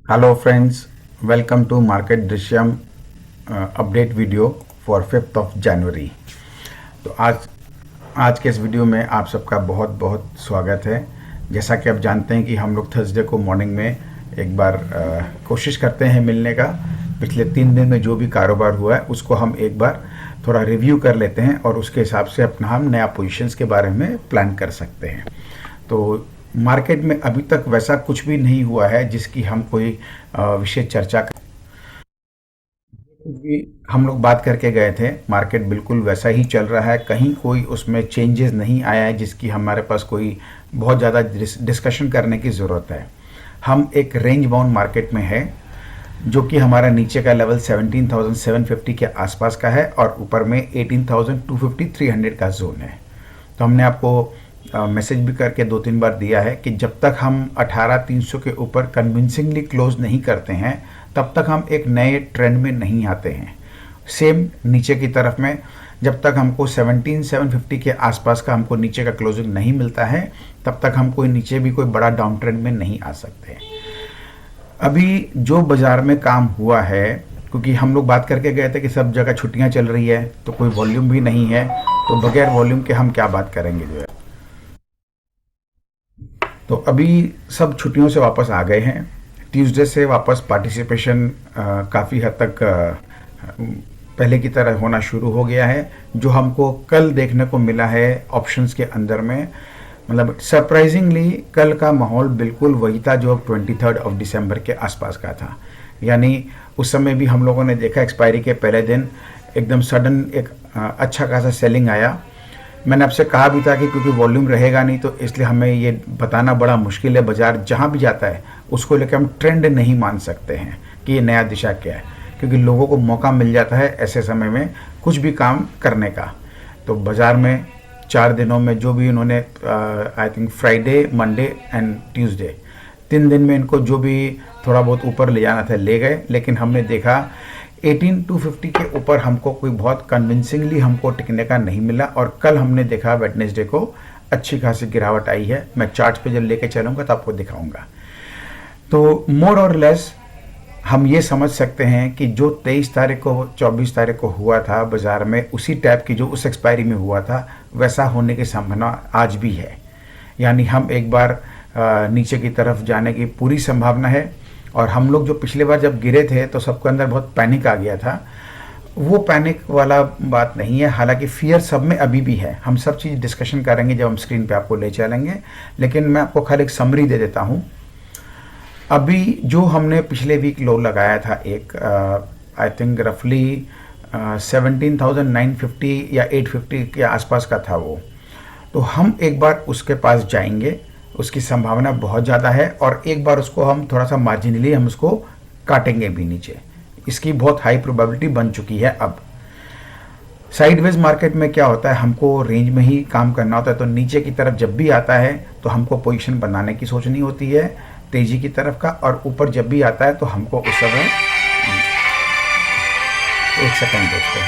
Hello friends, welcome to Market Drishyam update video for 5th of January। तो आज के इस वीडियो में आप सबका बहुत बहुत स्वागत है। जैसा कि आप जानते हैं कि हम लोग थर्सडे को मॉर्निंग में एक बार कोशिश करते हैं मिलने का। पिछले 3 दिन में जो भी कारोबार हुआ है उसको हम एक बार थोड़ा रिव्यू कर लेते हैं और उसके हिसाब से अपना हम नया पोजीशंस के बारे में प्लान कर सकते हैं। तो मार्केट में अभी तक वैसा कुछ भी नहीं हुआ है जिसकी हम कोई विशेष चर्चा कर, कुछ भी हम लोग बात करके गए थे। मार्केट बिल्कुल वैसा ही चल रहा है, कहीं कोई उसमें चेंजेस नहीं आया है जिसकी हमारे पास कोई बहुत ज़्यादा डिस्कशन करने की ज़रूरत है। हम एक रेंज बाउंड मार्केट में है जो कि हमारा नीचे का लेवल 17,750 के आसपास का है और ऊपर में 18,250 300 का जोन है। तो हमने आपको मैसेज भी करके 2-3 बार दिया है कि जब तक हम 18,300 के ऊपर कन्विंसिंगली क्लोज नहीं करते हैं तब तक हम एक नए ट्रेंड में नहीं आते हैं। सेम नीचे की तरफ में जब तक हमको 17,750 के आसपास का हमको नीचे का क्लोजिंग नहीं मिलता है तब तक हम कोई नीचे भी कोई बड़ा डाउन ट्रेंड में नहीं आ सकते। अभी जो बाज़ार में काम हुआ है, क्योंकि हम लोग बात करके गए थे कि सब जगह छुट्टियां चल रही है तो कोई वॉल्यूम भी नहीं है, तो बगैर वॉल्यूम के हम क्या बात करेंगे जो है। तो अभी सब छुट्टियों से वापस आ गए हैं। ट्यूसडे से वापस पार्टिसिपेशन काफ़ी हद तक पहले की तरह होना शुरू हो गया है। जो हमको कल देखने को मिला है ऑप्शंस के अंदर में, मतलब सरप्राइजिंगली कल का माहौल बिल्कुल वही था जो 23 दिसंबर के आसपास का था। यानी उस समय भी हम लोगों ने देखा एक्सपायरी के पहले दिन एकदम सडन एक अच्छा खासा सेलिंग आया। मैंने आपसे कहा भी था कि क्योंकि वॉल्यूम रहेगा नहीं तो इसलिए हमें ये बताना बड़ा मुश्किल है। बाज़ार जहाँ भी जाता है उसको लेकर हम ट्रेंड नहीं मान सकते हैं कि ये नया दिशा क्या है, क्योंकि लोगों को मौका मिल जाता है ऐसे समय में कुछ भी काम करने का। तो बाज़ार में 4 दिनों में जो भी उन्होंने I think Friday, Monday and Tuesday 3 दिन में इनको जो भी थोड़ा बहुत ऊपर ले जाना था ले गए। लेकिन हमने देखा 18,250 के ऊपर हमको कोई बहुत कन्विंसिंगली हमको टिकने का नहीं मिला। और कल हमने देखा वेडनेसडे को अच्छी खासी गिरावट आई है। मैं चार्ट्स पे जब लेके चलूँगा तो आपको दिखाऊंगा। तो मोर और लेस हम ये समझ सकते हैं कि जो 23 तारीख को 24 तारीख को हुआ था बाज़ार में, उसी टाइप की जो उस एक्सपायरी में हुआ था वैसा होने की संभावना आज भी है। यानी हम एक बार नीचे की तरफ जाने की पूरी संभावना है। और हम लोग जो पिछले बार जब गिरे थे तो सबके अंदर बहुत पैनिक आ गया था, वो पैनिक वाला बात नहीं है। हालांकि फियर सब में अभी भी है। हम सब चीज़ डिस्कशन करेंगे जब हम स्क्रीन पे आपको ले चलेंगे, लेकिन मैं आपको खाली एक समरी दे देता हूँ। अभी जो हमने पिछले वीक लो लगाया था एक आई थिंक रफली 17,950 या 850 के आसपास का था वो, तो हम एक बार उसके पास जाएंगे। उसकी संभावना बहुत ज़्यादा है और एक बार उसको हम थोड़ा सा मार्जिनली हम उसको काटेंगे भी नीचे। इसकी बहुत हाई प्रोबेबिलिटी बन चुकी है। अब साइडवेज मार्केट में क्या होता है, हमको रेंज में ही काम करना होता है। तो नीचे की तरफ जब भी आता है तो हमको पोजीशन बनाने की सोचनी होती है तेजी की तरफ का, और ऊपर जब भी आता है तो हमको उस समय एक सेकंड दोस्तों,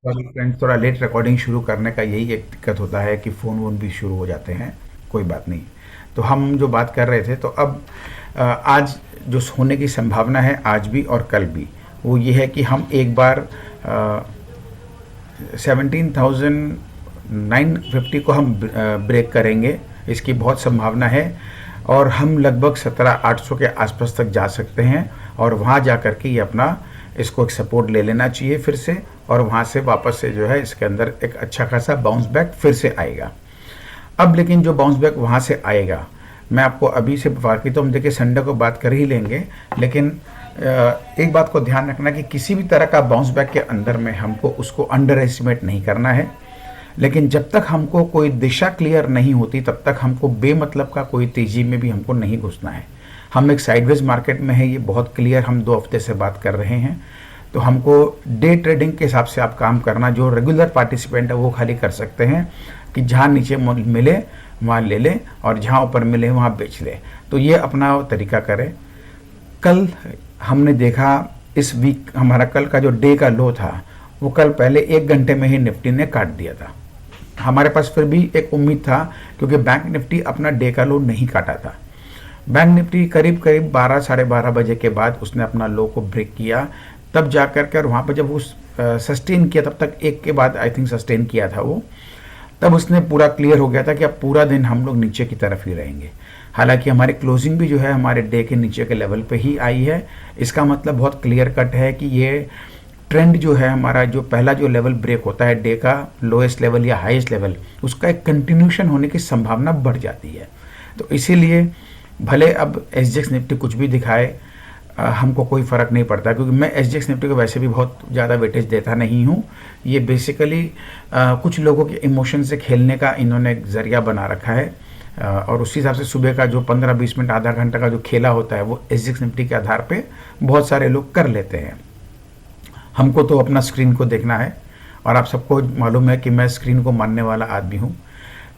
फ्रेंड्स थोड़ा लेट रिकॉर्डिंग शुरू करने का यही एक दिक्कत होता है कि फ़ोन वोन भी शुरू हो जाते हैं। कोई बात नहीं। तो हम जो बात कर रहे थे, तो अब आज जो होने की संभावना है आज भी और कल भी, वो ये है कि हम एक बार 17,950 को हम ब्रेक करेंगे। इसकी बहुत संभावना है और हम लगभग 17,800 के आसपास तक जा सकते हैं और वहाँ जा कर के ये अपना इसको एक सपोर्ट ले लेना चाहिए फिर से, और वहाँ से वापस से जो है इसके अंदर एक अच्छा खासा बाउंस बैक फिर से आएगा। अब लेकिन जो बाउंस बैक वहाँ से आएगा, मैं आपको अभी से बाकी तो हम देखिए संडे को बात कर ही लेंगे, लेकिन एक बात को ध्यान रखना कि किसी भी तरह का बाउंस बैक के अंदर में हमको उसको अंडर एस्टिमेट नहीं करना है। लेकिन जब तक हमको कोई दिशा क्लियर नहीं होती तब तक हमको बेमतलब का कोई तेज़ी में भी हमको नहीं घुसना है। हम एक साइडवेज मार्केट में है, ये बहुत क्लियर हम 2 हफ्ते से बात कर रहे हैं। तो हमको डे ट्रेडिंग के हिसाब से आप काम करना, जो रेगुलर पार्टिसिपेंट है वो खाली कर सकते हैं कि जहाँ नीचे मिले वहाँ ले ले और जहाँ ऊपर मिले वहाँ बेच ले। तो ये अपना तरीका करें। कल हमने देखा इस वीक हमारा कल का जो डे का लो था वो कल पहले 1 घंटे में ही निफ्टी ने काट दिया था। हमारे पास फिर भी एक उम्मीद था क्योंकि बैंक निफ्टी अपना डे का लो नहीं काटा था। बैंक निफ्टी करीब करीब 12 साढ़े 12 बजे के बाद उसने अपना लो को ब्रेक किया, तब जा कर के, और वहाँ पर जब वो सस्टेन किया, तब तक एक के बाद आई थिंक सस्टेन किया था वो, तब उसने पूरा क्लियर हो गया था कि अब पूरा दिन हम लोग नीचे की तरफ ही रहेंगे। हालांकि हमारी क्लोजिंग भी जो है हमारे डे के नीचे के लेवल पे ही आई है। इसका मतलब बहुत क्लियर कट है कि ये ट्रेंड जो है हमारा, जो पहला जो लेवल ब्रेक होता है डे का लोएस्ट लेवल या हाईएस्ट लेवल, उसका एक कंटिन्यूशन होने की संभावना बढ़ जाती है। तो इसीलिए भले अब एसजीएक्स निफ्टी कुछ भी दिखाए, हमको कोई फ़र्क नहीं पड़ता, क्योंकि मैं एसजीएक्स निफ्टी को वैसे भी बहुत ज़्यादा वेटेज देता नहीं हूँ। ये बेसिकली कुछ लोगों के इमोशन से खेलने का इन्होंने एक ज़रिया बना रखा है, और उसी हिसाब से सुबह का जो 15-20 मिनट आधा घंटा का जो खेला होता है वो एसजीएक्स निफ्टी के आधार पे बहुत सारे लोग कर लेते हैं। हमको तो अपना स्क्रीन को देखना है, और आप सबको मालूम है कि मैं स्क्रीन को मानने वाला आदमी हूँ।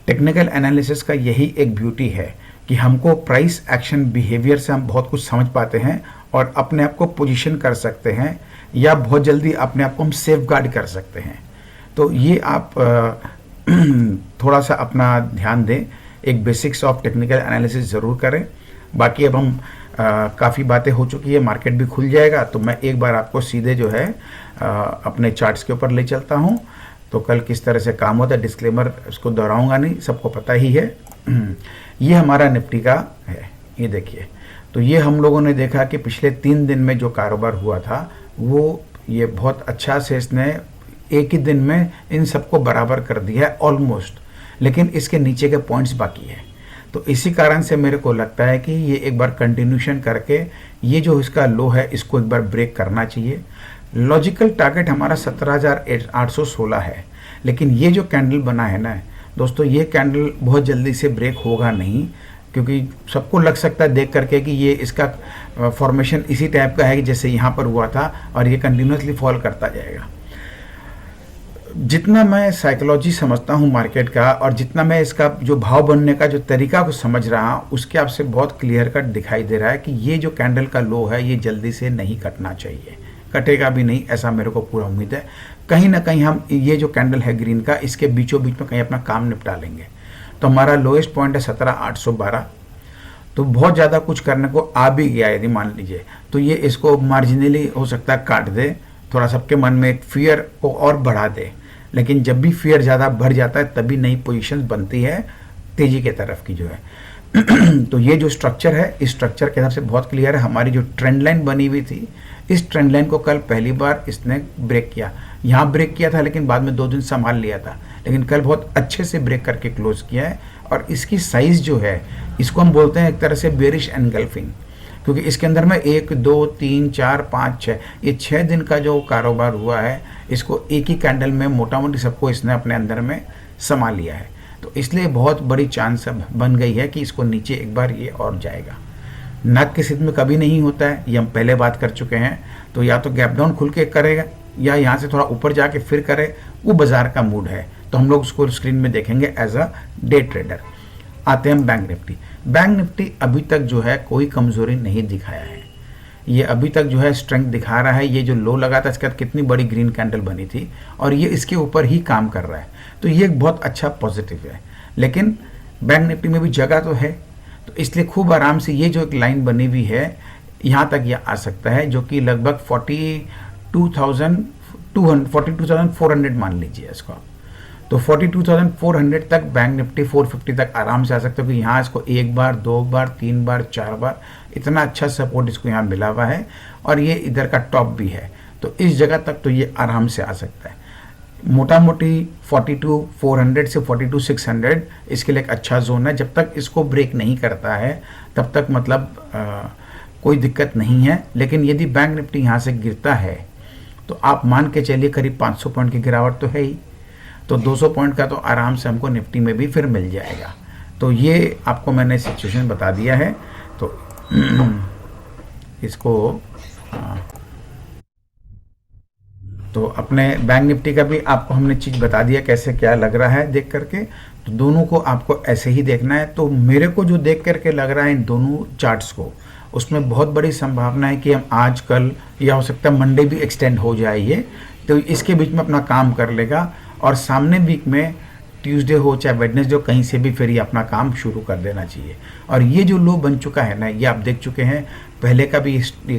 टेक्निकल एनालिसिस का यही एक ब्यूटी है कि हमको प्राइस एक्शन बिहेवियर से हम बहुत कुछ समझ पाते हैं और अपने आप को पोजीशन कर सकते हैं, या बहुत जल्दी अपने आप को हम सेफ गार्ड कर सकते हैं। तो ये आप थोड़ा सा अपना ध्यान दें, एक बेसिक्स ऑफ टेक्निकल एनालिसिस ज़रूर करें। बाकी अब हम काफ़ी बातें हो चुकी है, मार्केट भी खुल जाएगा, तो मैं एक बार आपको सीधे जो है अपने चार्ट्स के ऊपर ले चलता हूँ। तो कल किस तरह से काम होता है, डिस्क्लेमर उसको दोहराऊंगा नहीं, सबको पता ही है। ये हमारा निफ्टी का है, ये देखिए। तो ये हम लोगों ने देखा कि पिछले 3 दिन में जो कारोबार हुआ था वो ये बहुत अच्छा से इसने एक ही दिन में इन सबको बराबर कर दिया है ऑलमोस्ट, लेकिन इसके नीचे के पॉइंट्स बाकी है। तो इसी कारण से मेरे को लगता है कि ये एक बार कंटिन्यूशन करके ये जो इसका लो है इसको एक बार ब्रेक करना चाहिए। लॉजिकल टारगेट हमारा 17,816 है, लेकिन ये जो कैंडल बना है ना दोस्तों, ये कैंडल बहुत जल्दी से ब्रेक होगा नहीं, क्योंकि सबको लग सकता है देख करके कि ये इसका फॉर्मेशन इसी टाइप का है कि जैसे यहाँ पर हुआ था, और ये कंटिन्यूसली फॉल करता जाएगा। जितना मैं साइकोलॉजी समझता हूँ मार्केट का, और जितना मैं इसका जो भाव बनने का जो तरीका को समझ रहा हूँ, उसके आपसे बहुत क्लियर कट दिखाई दे रहा है कि ये जो कैंडल का लो है ये जल्दी से नहीं कटना चाहिए, कटेगा भी नहीं, ऐसा मेरे को पूरा उम्मीद है। कहीं ना कहीं हम ये जो कैंडल है ग्रीन का, इसके बीचों बीच में कहीं अपना काम निपटा लेंगे। तो हमारा लोएस्ट पॉइंट है 17,812। तो बहुत ज़्यादा कुछ करने को आ भी गया यदि मान लीजिए, तो ये इसको मार्जिनली हो सकता है काट दे, थोड़ा सबके मन में एक फियर को और बढ़ा दे। लेकिन जब भी फियर ज़्यादा बढ़ जाता है तभी नई पोजीशन बनती है तेज़ी के तरफ की जो है। तो ये जो स्ट्रक्चर है, इस स्ट्रक्चर के हिसाब से बहुत क्लियर है। हमारी जो ट्रेंड लाइन बनी हुई थी, इस ट्रेंड लाइन को कल पहली बार इसने ब्रेक किया। यहाँ ब्रेक किया था, लेकिन बाद में 2 दिन संभाल लिया था, लेकिन कल बहुत अच्छे से ब्रेक करके क्लोज किया है। और इसकी साइज़ जो है, इसको हम बोलते हैं एक तरह से बेरिश एनगल्फिंग, क्योंकि इसके अंदर में 1 2 3 4 5 6 ये 6 दिन का जो कारोबार हुआ है, इसको एक ही कैंडल में मोटा मोटी सबको इसने अपने अंदर में समा लिया है। तो इसलिए बहुत बड़ी चांस अब बन गई है कि इसको नीचे एक बार ये और जाएगा। नाक के सिद्ध में कभी नहीं होता है, ये हम पहले बात कर चुके हैं। तो या तो गैप डाउन खुल के करेगा, या यहाँ से थोड़ा ऊपर जाके फिर करे, वो बाजार का मूड है। तो हम लोग उसको स्क्रीन में देखेंगे एज अ डे ट्रेडर। आते हैं बैंक निफ्टी। बैंक निफ्टी अभी तक जो है कोई कमजोरी नहीं दिखाया है, ये अभी तक जो है स्ट्रेंथ दिखा रहा है। ये जो लो लगा था, इसके बाद कितनी बड़ी ग्रीन कैंडल बनी थी, और ये इसके ऊपर ही काम कर रहा है। तो ये एक बहुत अच्छा पॉजिटिव है। लेकिन बैंक निफ्टी में भी जगह तो है, तो इसलिए खूब आराम से ये जो एक लाइन बनी हुई है यहाँ तक ये आ सकता है, जो कि लगभग 42,400 मान लीजिए इसको। तो 42,400 तक बैंक निफ्टी 450 तक आराम से आ सकते हो, कि यहाँ इसको 1 बार 2 बार 3 बार 4 बार इतना अच्छा सपोर्ट इसको यहाँ मिला हुआ है, और ये इधर का टॉप भी है। तो इस जगह तक तो ये आराम से आ सकता है। मोटा मोटी 42,400 से 42,600 इसके लिए एक अच्छा जोन है। जब तक इसको ब्रेक नहीं करता है तब तक मतलब कोई दिक्कत नहीं है। लेकिन यदि बैंक निफ्टी यहाँ से गिरता है तो आप मान के चलिए करीब 500 पॉइंट की गिरावट तो है ही, तो 200 पॉइंट का तो आराम से हमको निफ्टी में भी फिर मिल जाएगा। तो ये आपको मैंने सिचुएशन बता दिया है। तो इसको तो अपने बैंक निफ्टी का भी आपको हमने चीज़ बता दिया कैसे क्या लग रहा है देख करके। तो दोनों को आपको ऐसे ही देखना है। तो मेरे को जो देख करके लग रहा है इन दोनों चार्ट्स को, उसमें बहुत बड़ी संभावना है कि हम आज कल या हो सकता है मंडे भी एक्सटेंड हो जाए ये, तो इसके बीच में अपना काम कर लेगा। और सामने वीक में ट्यूसडे हो चाहे वेडनेसडे हो, कहीं से भी फिर ये अपना काम शुरू कर देना चाहिए। और ये जो लो बन चुका है ना, ये आप देख चुके हैं, पहले का भी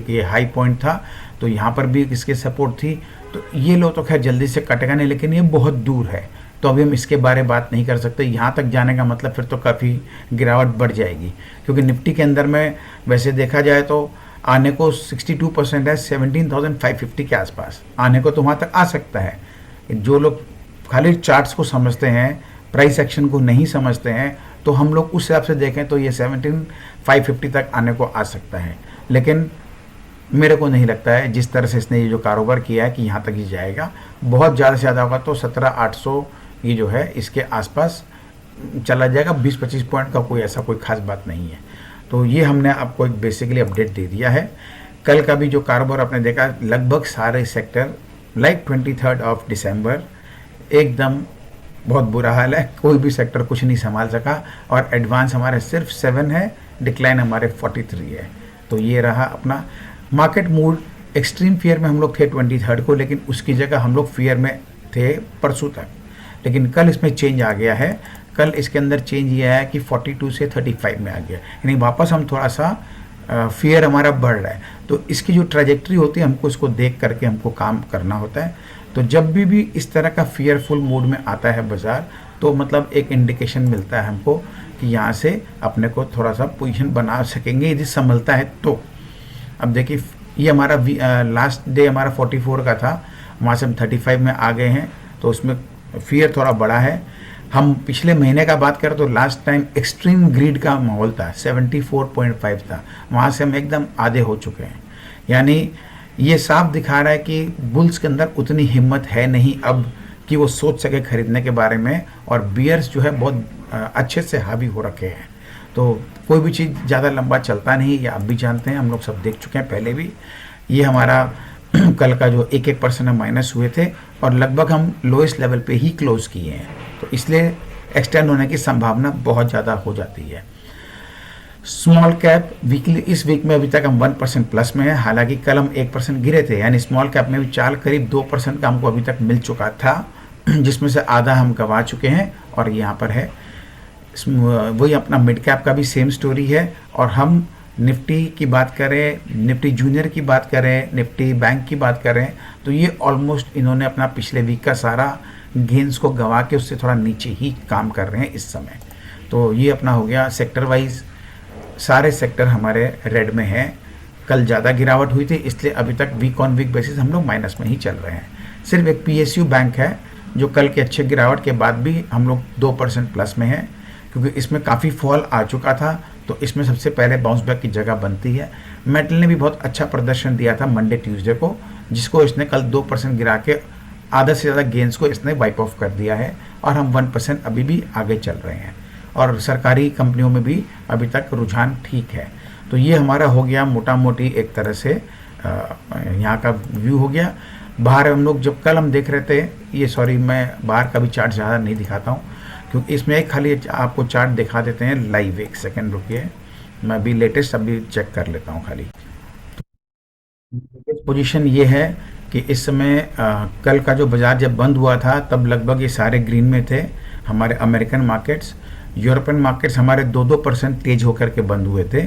ये हाई पॉइंट था, तो यहाँ पर भी इसके सपोर्ट थी। तो ये लो तो खैर जल्दी से कटेगा नहीं, लेकिन ये बहुत दूर है, तो अभी हम इसके बारे बात नहीं कर सकते। यहाँ तक जाने का मतलब फिर तो काफ़ी गिरावट बढ़ जाएगी, क्योंकि निफ्टी के अंदर में वैसे देखा जाए तो आने को 62% है, 17,550 के आसपास आने को तो वहाँ तक आ सकता है। जो लोग खाली चार्ट्स को समझते हैं, प्राइस एक्शन को नहीं समझते हैं, तो हम लोग उस हिसाब से देखें तो ये 17,550 तक आने को आ सकता है। लेकिन मेरे को नहीं लगता है जिस तरह से इसने ये जो कारोबार किया है कि यहाँ तक ही जाएगा। बहुत ज़्यादा से ज़्यादा होगा तो 17,800 ये जो है इसके आसपास चला जाएगा। 20-25 पॉइंट का कोई ऐसा कोई खास बात नहीं है। तो ये हमने आपको एक बेसिकली अपडेट दे दिया है। कल का भी जो कारोबार आपने देखा, लगभग सारे सेक्टर लाइक 23 दिसंबर एकदम बहुत बुरा हाल है, कोई भी सेक्टर कुछ नहीं संभाल सका। और एडवांस हमारे सिर्फ 7 है, डिक्लाइन हमारे 43 है। तो ये रहा अपना मार्केट मूड। एक्सट्रीम फियर में हम लोग थे 23 को, लेकिन उसकी जगह हम लोग फियर में थे परसों तक, लेकिन कल इसमें चेंज आ गया है। कल इसके अंदर चेंज ये है कि 42 से 35 में आ गया, यानी वापस हम थोड़ा सा फियर हमारा बढ़ रहा है। तो इसकी जो ट्रैजेक्टरी होती है, हमको इसको देख करके हमको काम करना होता है। तो जब भी इस तरह का फियरफुल मूड में आता है बाजार, तो मतलब एक इंडिकेशन मिलता है हमको कि यहाँ से अपने को थोड़ा सा पोजीशन बना सकेंगे यदि संभलता है तो। अब देखिए, ये हमारा लास्ट डे हमारा 44 का था, वहाँ से हम 35 में आ गए हैं, तो उसमें फियर थोड़ा बड़ा है। हम पिछले महीने का बात करें तो लास्ट टाइम एक्सट्रीम ग्रीड का माहौल था, 74.5 था, वहाँ से हम एकदम आधे हो चुके हैं। यानी ये साफ दिखा रहा है कि बुल्स के अंदर उतनी हिम्मत है नहीं अब कि वो सोच सके खरीदने के बारे में, और बियर्स जो है बहुत अच्छे से हावी हो रखे हैं। तो कोई भी चीज़ ज़्यादा लंबा चलता नहीं, ये आप भी जानते हैं, हम लोग सब देख चुके हैं पहले भी। ये हमारा कल का जो 1% माइनस हुए थे, और लगभग हम लोएस्ट लेवल पे ही क्लोज किए हैं, तो इसलिए एक्सटेंड होने की संभावना बहुत ज़्यादा हो जाती है। स्मॉल कैप वीकली इस वीक में अभी तक हम 1% प्लस में है, हालांकि कल हम 1% गिरे थे, यानी स्मॉल कैप में भी चाल करीब 2% का हमको अभी तक मिल चुका था, जिसमें से आधा हम गंवा चुके हैं। और यहाँ पर है वही अपना मिड कैप का भी सेम स्टोरी है। और हम निफ्टी की बात करें, निफ्टी जूनियर की बात करें, निफ्टी बैंक की बात करें, तो ये ऑलमोस्ट इन्होंने अपना पिछले वीक का सारा गेंस को गंवा के उससे थोड़ा नीचे ही काम कर रहे हैं इस समय। तो ये अपना हो गया सेक्टर वाइज, सारे सेक्टर हमारे रेड में हैं। कल ज़्यादा गिरावट हुई थी, इसलिए अभी तक वीक ऑन वीक बेसिस हम लोग माइनस में ही चल रहे हैं। सिर्फ एक PSU बैंक है जो कल के अच्छे गिरावट के बाद भी हम लोग 2% प्लस में है, क्योंकि इसमें काफ़ी फॉल आ चुका था, तो इसमें सबसे पहले बाउंस बैक की जगह बनती है। मेटल ने भी बहुत अच्छा प्रदर्शन दिया था मंडे ट्यूसडे को, जिसको इसने कल 2% गिरा के आधा से ज़्यादा गेंस को इसने वाइप ऑफ कर दिया है, और हम 1% अभी भी आगे चल रहे हैं। और सरकारी कंपनियों में भी अभी तक रुझान ठीक है। तो ये हमारा हो गया मोटा मोटी एक तरह से यहाँ का व्यू हो गया। बाहर हम लोग जब कल हम देख रहे थे, ये सॉरी मैं बाहर का भी चार्ट ज़्यादा नहीं दिखाता हूँ, क्योंकि इसमें एक खाली आपको चार्ट दिखा देते हैं लाइव। एक सेकेंड रुकिए, मैं भी लेटेस्ट अभी चेक कर लेता हूँ खाली। पोजीशन ये है कि इस समय कल का जो बाजार जब बंद हुआ था तब लगभग ये सारे ग्रीन में थे हमारे अमेरिकन मार्केट्स। यूरोपियन मार्केट्स हमारे 2-2% तेज होकर के बंद हुए थे।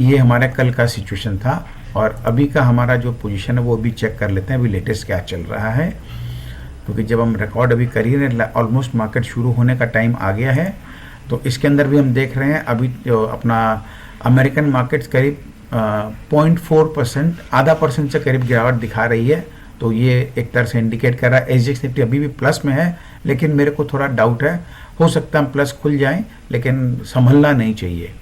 ये हमारा कल का सिचुएशन था। और अभी का हमारा जो पोजीशन है वो भी चेक कर लेते हैं अभी लेटेस्ट क्या चल रहा है, क्योंकि जब हम रिकॉर्ड अभी कर ही रहे, ऑलमोस्ट मार्केट शुरू होने का टाइम आ गया है। तो इसके अंदर भी हम देख रहे हैं अभी जो अपना अमेरिकन मार्केट्स करीब 0.4%, आधा % से करीब गिरावट दिखा रही है। तो ये एक तरह से इंडिकेट कर रहा है SGX निफ्टी अभी भी प्लस में है, लेकिन मेरे को थोड़ा डाउट है, हो सकता है प्लस खुल जाएं, लेकिन संभलना नहीं चाहिए।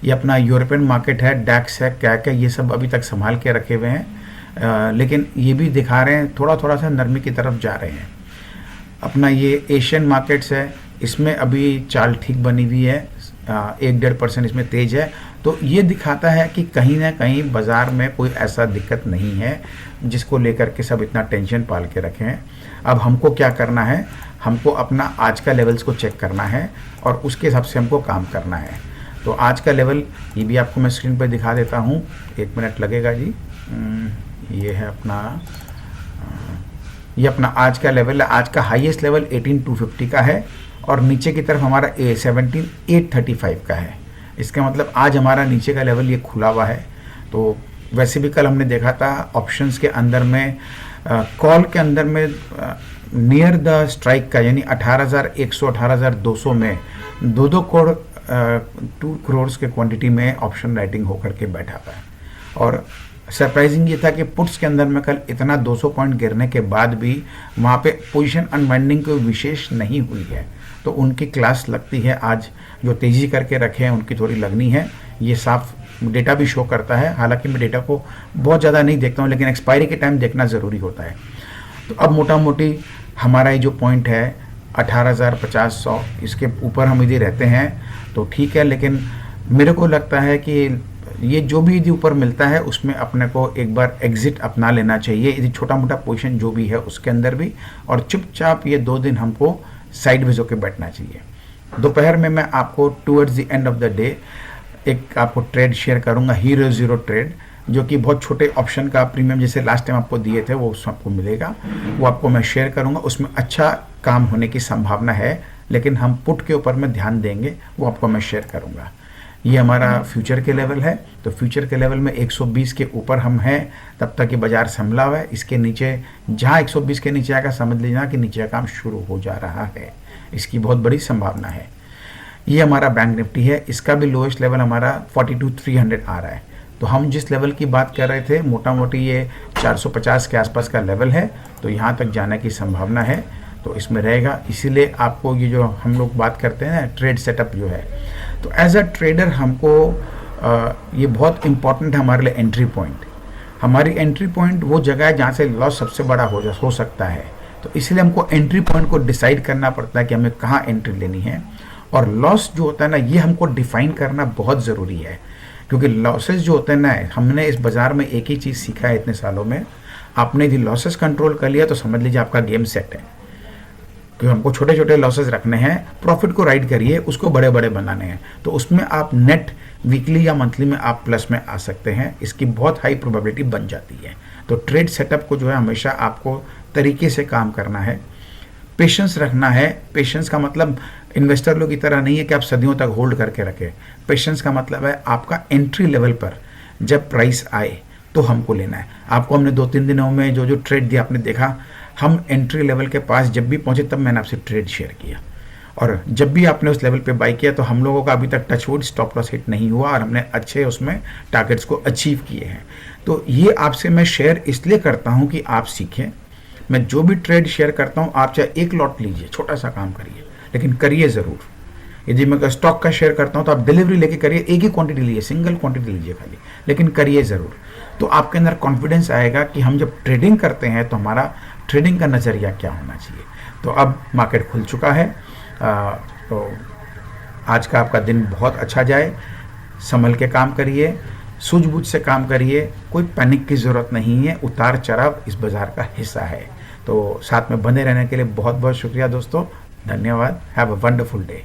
ये अपना यूरोपियन मार्केट है, डैक्स है, कैक है, ये सब अभी तक संभाल के रखे हुए हैं, लेकिन ये भी दिखा रहे हैं थोड़ा थोड़ा सा नरमी की तरफ जा रहे हैं। अपना ये एशियन मार्केट्स है, इसमें अभी चाल ठीक बनी हुई है, 1-1.5% इसमें तेज है। तो ये दिखाता है कि कहीं ना कहीं बाज़ार में कोई ऐसा दिक्कत नहीं है जिसको लेकर के सब इतना टेंशन पाल के रखे हैं। अब हमको क्या करना है, हमको अपना आज का लेवल्स को चेक करना है और उसके हिसाब से हमको काम करना है। तो आज का लेवल ये भी आपको मैं स्क्रीन पर दिखा देता हूँ, 1 मिनट लगेगा जी। ये है अपना ये अपना आज का लेवल है। आज का हाईएस्ट लेवल 18,250 का है और नीचे की तरफ हमारा A17 835 का है। इसका मतलब आज हमारा नीचे का लेवल ये खुला हुआ है। तो वैसे भी कल हमने देखा था ऑप्शंस के अंदर में कॉल के अंदर में नियर द स्ट्राइक का यानी 18,100 18,200 में 2 करोड़ के क्वांटिटी में ऑप्शन राइटिंग होकर के बैठा हुआ है। और सरप्राइजिंग ये था कि पुट्स के अंदर में कल इतना 200 पॉइंट गिरने के बाद भी वहाँ पे पोजीशन अनवाइंडिंग कोई विशेष नहीं हुई है। तो उनकी क्लास लगती है आज जो तेज़ी करके रखे हैं उनकी थोड़ी लगनी है। ये साफ डेटा भी शो करता है। हालांकि मैं डेटा को बहुत ज़्यादा नहीं देखता हूँ, लेकिन एक्सपायरी के टाइम देखना ज़रूरी होता है। तो अब मोटा मोटी हमारा ये जो पॉइंट है 18,050-100 इसके ऊपर हम यदि रहते हैं तो ठीक है, लेकिन मेरे को लगता है कि ये जो भी यदि ऊपर मिलता है उसमें अपने को एक बार एग्जिट अपना लेना चाहिए, यदि छोटा मोटा पोजीशन जो भी है उसके अंदर भी, और चुपचाप ये 2 दिन हमको साइड वेज होकर बैठना चाहिए। दोपहर में मैं आपको towards the end of the day एक आपको ट्रेड शेयर करूंगा, हीरो जीरो ट्रेड, जो कि बहुत छोटे ऑप्शन का प्रीमियम जैसे लास्ट टाइम आपको दिए थे वो उसमें आपको मिलेगा, वो आपको मैं शेयर करूंगा। उसमें अच्छा काम होने की संभावना है, लेकिन हम पुट के ऊपर में ध्यान देंगे, वो आपको मैं शेयर करूंगा। ये हमारा फ्यूचर के लेवल है। तो फ्यूचर के लेवल में 120 के ऊपर हम हैं, तब तक ये बाजार संभला हुआ है। इसके नीचे जहाँ 120 के नीचे आएगा समझ लीजिए कि नीचे का काम शुरू हो जा रहा है, इसकी बहुत बड़ी संभावना है। ये हमारा बैंक निफ्टी है, इसका भी लोएस्ट लेवल हमारा 42,300 आ रहा है। तो हम जिस लेवल की बात कर रहे थे मोटा मोटी ये 450 के आसपास का लेवल है, तो यहाँ तक जाने की संभावना है, तो इसमें रहेगा। इसीलिए आपको ये जो हम लोग बात करते हैं ट्रेड सेटअप जो है, तो एज अ ट्रेडर हमको ये बहुत इंपॉर्टेंट है हमारे लिए एंट्री पॉइंट। हमारी एंट्री पॉइंट वो जगह है जहाँ से लॉस सबसे बड़ा हो सकता है। तो इसलिए हमको एंट्री पॉइंट को डिसाइड करना पड़ता है कि हमें कहाँ एंट्री लेनी है, और लॉस जो होता है ना ये हमको डिफाइन करना बहुत ज़रूरी है। क्योंकि लॉसेस जो होते हैं ना, हमने इस बाज़ार में एक ही चीज़ सीखा है इतने सालों में, आपने यदि लॉसेस कंट्रोल कर लिया तो समझ लीजिए आपका गेम सेट है। क्योंकि हमको छोटे छोटे लॉसेस रखने हैं, प्रॉफिट को राइड करिए, उसको बड़े बड़े बनाने हैं। तो उसमें आप नेट वीकली या मंथली में आप प्लस में आ सकते हैं, इसकी बहुत हाई प्रोबेबिलिटी बन जाती है। तो ट्रेड सेटअप को जो है हमेशा आपको तरीके से काम करना है, पेशेंस रखना है। पेशेंस का मतलब इन्वेस्टर लोग की तरह नहीं है कि आप सदियों तक होल्ड करके रखें। पेशेंस का मतलब है आपका एंट्री लेवल पर जब प्राइस आए तो हमको लेना है। आपको हमने 2-3 दिनों में जो जो ट्रेड दिया आपने देखा, हम एंट्री लेवल के पास जब भी पहुंचे तब मैंने आपसे ट्रेड शेयर किया, और जब भी आपने उस लेवल पे बाई किया तो हम लोगों का अभी तक touch wood stop loss hit नहीं हुआ, और हमने अच्छे उसमें टारगेट्स को अचीव किए हैं। तो ये आपसे मैं शेयर इसलिए करता हूँ कि आप सीखें। मैं जो भी ट्रेड शेयर करता हूँ, आप चाहे एक लॉट लीजिए, छोटा सा काम करिए, लेकिन करिए ज़रूर। यदि मैं स्टॉक का शेयर करता हूँ तो आप डिलीवरी लेके करिए, एक ही क्वांटिटी लीजिए, सिंगल क्वांटिटी लीजिए खाली, लेकिन करिए ज़रूर। तो आपके अंदर कॉन्फिडेंस आएगा कि हम जब ट्रेडिंग करते हैं तो हमारा ट्रेडिंग का नज़रिया क्या होना चाहिए। तो अब मार्केट खुल चुका है, तो आज का आपका दिन बहुत अच्छा जाए। संभल के काम करिए, सूझबूझ से काम करिए, कोई पैनिक की ज़रूरत नहीं है। उतार चढ़ाव इस बाज़ार का हिस्सा है। तो साथ में बने रहने के लिए बहुत बहुत शुक्रिया दोस्तों, धन्यवाद। Have a wonderful day.